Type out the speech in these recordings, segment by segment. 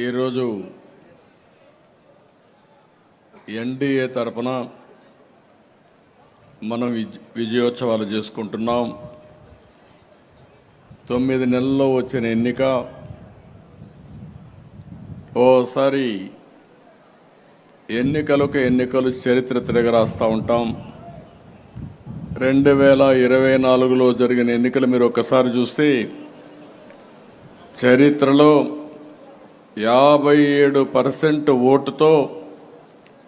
ఈరోజు ఎన్డీఏ తరపున మనం విజయోత్సవాలు చేసుకుంటున్నాం. 9 నెలల్లో వచ్చిన ఎన్నిక ఓసారి ఎన్నికలు చరిత్ర తిరగరాస్తూ ఉంటాం. 2024లో జరిగిన ఎన్నికలు మీరు ఒక్కసారి చూస్తే చరిత్రలో 57% ఓటుతో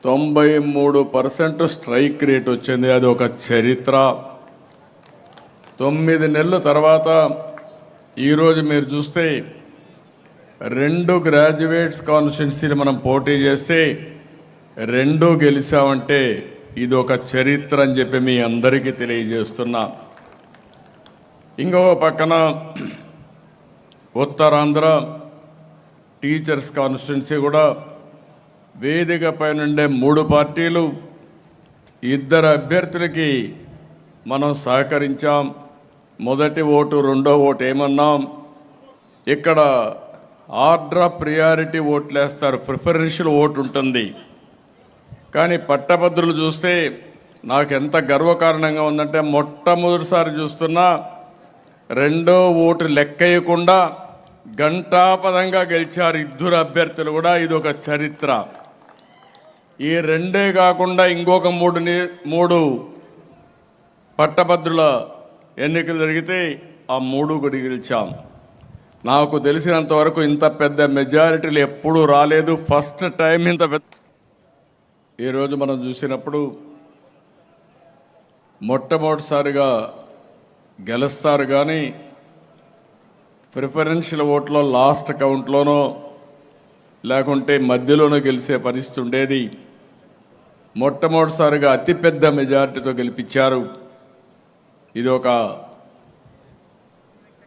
93% స్ట్రైక్ రేట్ వచ్చింది. అది ఒక చరిత్ర. 9 నెలల తర్వాత ఈరోజు మీరు చూస్తే 2 గ్రాడ్యుయేట్స్ కాన్స్టిట్యున్సీలు మనం పోటీ చేస్తే 2 గెలిచామంటే ఇది ఒక చరిత్ర అని చెప్పి మీ అందరికీ తెలియజేస్తున్నా. ఇంకో పక్కన ఉత్తరాంధ్ర టీచర్స్ కాన్స్టిట్యున్సీ కూడా వేదిక పైనుండే 3 పార్టీలు 2 అభ్యర్థులకి మనం సహకరించాం. మొదటి ఓటు రెండో ఓటు ఏమన్నాం, ఇక్కడ ఆర్డర్ ఆఫ్ ప్రియారిటీ ఓట్లు వేస్తారు, ప్రిఫరెన్షియల్ ఓటు ఉంటుంది. కానీ పట్టభద్రులు చూస్తే నాకు ఎంత గర్వకారణంగా ఉందంటే మొట్టమొదటిసారి చూస్తున్నా రెండో ఓటు లెక్కయ్యకుండా గంటాపదంగా గెలిచారు 2 అభ్యర్థులు కూడా. ఇది ఒక చరిత్ర. ఈ 2 కాకుండా ఇంకొక 3 పట్టభద్రుల ఎన్నికలు జరిగితే ఆ 3 కూడా గెలిచాం. నాకు తెలిసినంత వరకు ఇంత పెద్ద మెజారిటీలు ఎప్పుడూ రాలేదు. ఫస్ట్ టైం ఇంత పెద్ద. ఈరోజు మనం చూసినప్పుడు మొట్టమొదటిసారిగా గెలుస్తారు, కానీ ప్రిఫరెన్షియల్ ఓట్లో లాస్ట్ కౌంట్లోనో లేకుంటే మధ్యలోనో గెలిచే పరిస్థితి ఉండేది. మొట్టమొదటిసారిగా అతిపెద్ద మెజారిటీతో గెలిపించారు. ఇది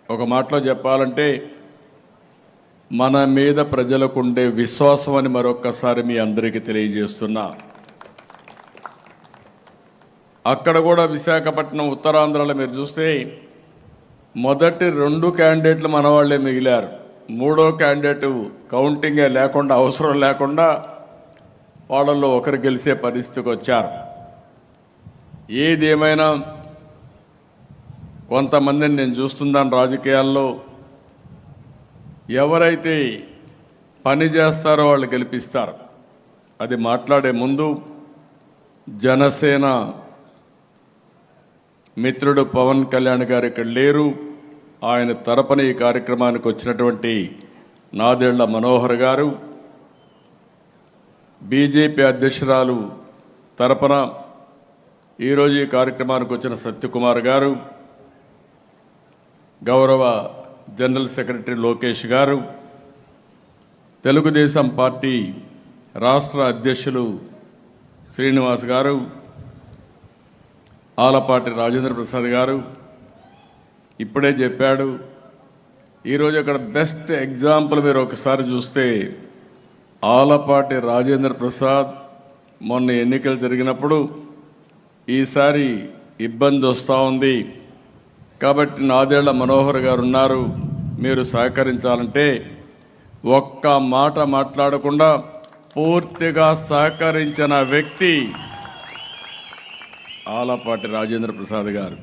ఒక మాటలో చెప్పాలంటే మన మీద ప్రజలకు ఉండే విశ్వాసం అని మరొక్కసారి మీ అందరికీ తెలియజేస్తున్నా. అక్కడ కూడా విశాఖపట్నం ఉత్తరాంధ్రలో మీరు చూస్తే మొదటి 2 క్యాండిడేట్లు మన వాళ్ళే మిగిలారు. 3వ క్యాండిడేటు కౌంటింగే లేకుండా, అవసరం లేకుండా వాళ్ళల్లో ఒకరు గెలిచే పరిస్థితికి వచ్చారు. ఏదేమైనా కొంతమందిని నేను చూస్తున్నాను రాజకీయాల్లో, ఎవరైతే పని చేస్తారో వాళ్ళు గెలిపిస్తారు. అది మాట్లాడే ముందు జనసేన మిత్రుడు పవన్ కళ్యాణ్ గారు ఇక్కడ లేరు. ఆయన తరపున ఈ కార్యక్రమానికి వచ్చినటువంటి నాదెళ్ల మనోహర్ గారు, బీజేపీ అధ్యక్షురాలు తరపున ఈరోజు ఈ కార్యక్రమానికి వచ్చిన సత్యకుమార్ గారు, గౌరవ జనరల్ సెక్రటరీ లోకేష్ గారు, తెలుగుదేశం పార్టీ రాష్ట్ర అధ్యక్షులు శ్రీనివాస్ గారు, ఆలపాటి రాజేంద్ర ప్రసాద్ గారు ఇప్పుడే చెప్పాడు. ఈరోజు అక్కడ బెస్ట్ ఎగ్జాంపుల్ మీరు ఒకసారి చూస్తే ఆలపాటి రాజేంద్ర ప్రసాద్ మొన్న ఎన్నికలు జరిగినప్పుడు ఈసారి ఇబ్బంది వస్తూ ఉంది కాబట్టి నాదెళ్ల మనోహర్ గారు ఉన్నారు, మీరు సహకరించాలంటే ఒక్క మాట మాట్లాడకుండా పూర్తిగా సహకరించిన వ్యక్తి ఆలపాటి రాజేంద్ర ప్రసాద్ గారు.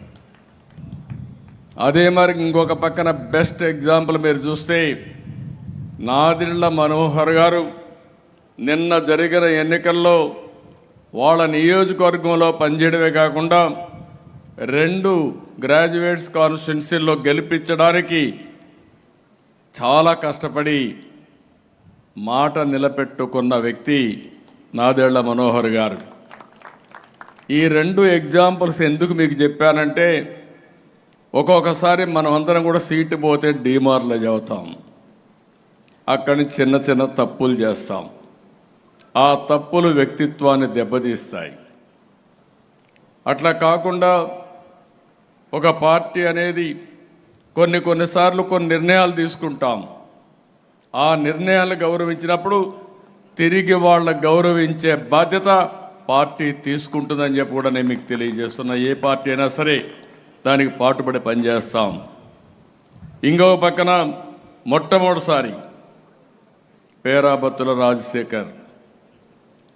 అదే మరి ఇంకొక పక్కన బెస్ట్ ఎగ్జాంపుల్ మీరు చూస్తే నాదెళ్ల మనోహర్ గారు నిన్న జరిగిన ఎన్నికల్లో వాళ్ళ నియోజకవర్గంలో పనిచేయడమే కాకుండా 2 గ్రాడ్యుయేట్స్ కాన్స్టిట్యున్సీల్లో గెలిపించడానికి చాలా కష్టపడి మాట నిలబెట్టుకున్న వ్యక్తి నాదెళ్ల మనోహర్ గారు. ఈ 2 ఎగ్జాంపుల్స్ ఎందుకు మీకు చెప్పానంటే ఒక్కొక్కసారి మనమందరం కూడా సీటు పోతే డీమారలైజ్ అవుతాం, అక్కడి నుంచి చిన్న చిన్న తప్పులు చేస్తాం. ఆ తప్పులు వ్యక్తిత్వాన్ని దెబ్బతీస్తాయి. అట్లా కాకుండా ఒక పార్టీ అనేది కొన్నిసార్లు కొన్ని నిర్ణయాలు తీసుకుంటాం. ఆ నిర్ణయాలు గౌరవించినప్పుడు తిరిగి వాళ్ళ గౌరవించే బాధ్యత పార్టీ తీసుకుంటుందని చెప్పి కూడా నేను మీకు తెలియజేస్తున్నా. ఏ పార్టీ అయినా సరే దానికి పాటుపడి పనిచేస్తాం. ఇంకో పక్కన మొట్టమొదటిసారి పేరాబత్తుల రాజశేఖర్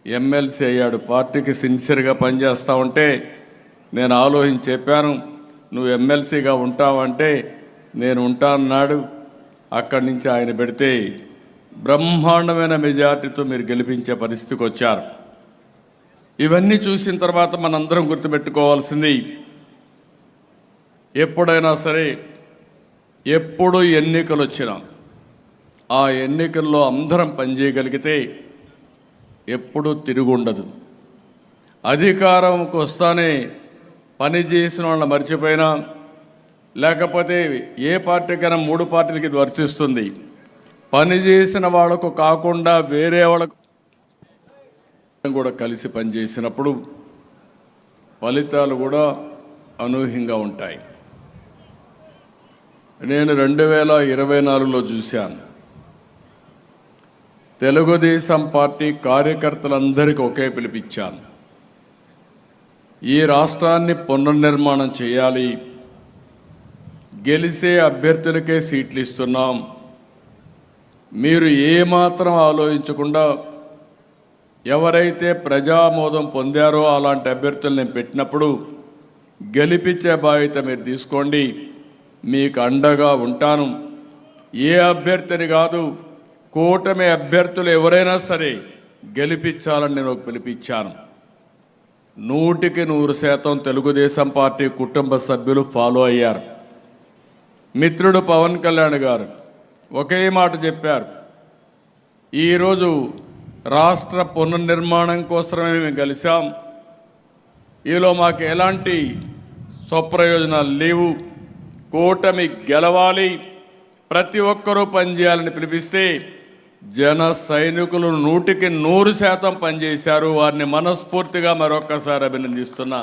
ఎమ్మెల్సీ అయ్యాడు. పార్టీకి సిన్సియర్గా పనిచేస్తా ఉంటే నేను ఆలోచించి చెప్పాను, నువ్వు ఎమ్మెల్సీగా ఉంటావంటే నేను ఉంటానన్నాడు. అక్కడి నుంచి ఆయన పెడితే బ్రహ్మాండమైన మెజార్టీతో మీరు గెలిపించే పరిస్థితికి వచ్చారు. ఇవన్నీ చూసిన తర్వాత మనందరం గుర్తుపెట్టుకోవాల్సింది, ఎప్పుడైనా సరే ఎప్పుడు ఎన్నికలు వచ్చినా ఆ ఎన్నికల్లో అందరం పనిచేయగలిగితే ఎప్పుడూ తిరుగుండదు. అధికారంకి వస్తానే పని చేసిన వాళ్ళని మర్చిపోయినా, లేకపోతే ఏ పార్టీకైనా 3 పార్టీలకి ఇది వర్తిస్తుంది, పని చేసిన వాళ్ళకు కాకుండా వేరే వాళ్ళకు కూడా కలిసి పనిచేసినప్పుడు ఫలితాలు కూడా అనూహ్యంగా ఉంటాయి. నేను 2024లో చూశాను, తెలుగుదేశం పార్టీ కార్యకర్తలందరికీ ఒకే పిలిపించాను. ఈ రాష్ట్రాన్ని పునర్నిర్మాణం చేయాలి, గెలిచే అభ్యర్థులకే సీట్లు ఇస్తున్నాం, మీరు ఏమాత్రం ఆలోచించకుండా ఎవరైతే ప్రజామోదం పొందారో అలాంటి అభ్యర్థులు నేను పెట్టినప్పుడు గెలిపించే బాధ్యత మీరు తీసుకోండి, మీకు అండగా ఉంటాను. ఏ అభ్యర్థిని కాదు, కూటమి అభ్యర్థులు ఎవరైనా సరే గెలిపించాలని నేను పిలిపించాను. 100% తెలుగుదేశం పార్టీ కుటుంబ సభ్యులు ఫాలో అయ్యారు. మిత్రుడు పవన్ కళ్యాణ్ గారు ఒకే మాట చెప్పారు, ఈరోజు రాష్ట్ర పునర్నిర్మాణం కోసమే మేము కలిసాం, ఈలో మాకు ఎలాంటి స్వప్రయోజనాలు లేవు, కూటమి గెలవాలి, ప్రతి ఒక్కరూ పనిచేయాలని పిలిపిస్తే జన సైనికులు 100% పనిచేశారు. వారిని మనస్ఫూర్తిగా మరొక్కసారి అభినందిస్తున్నా.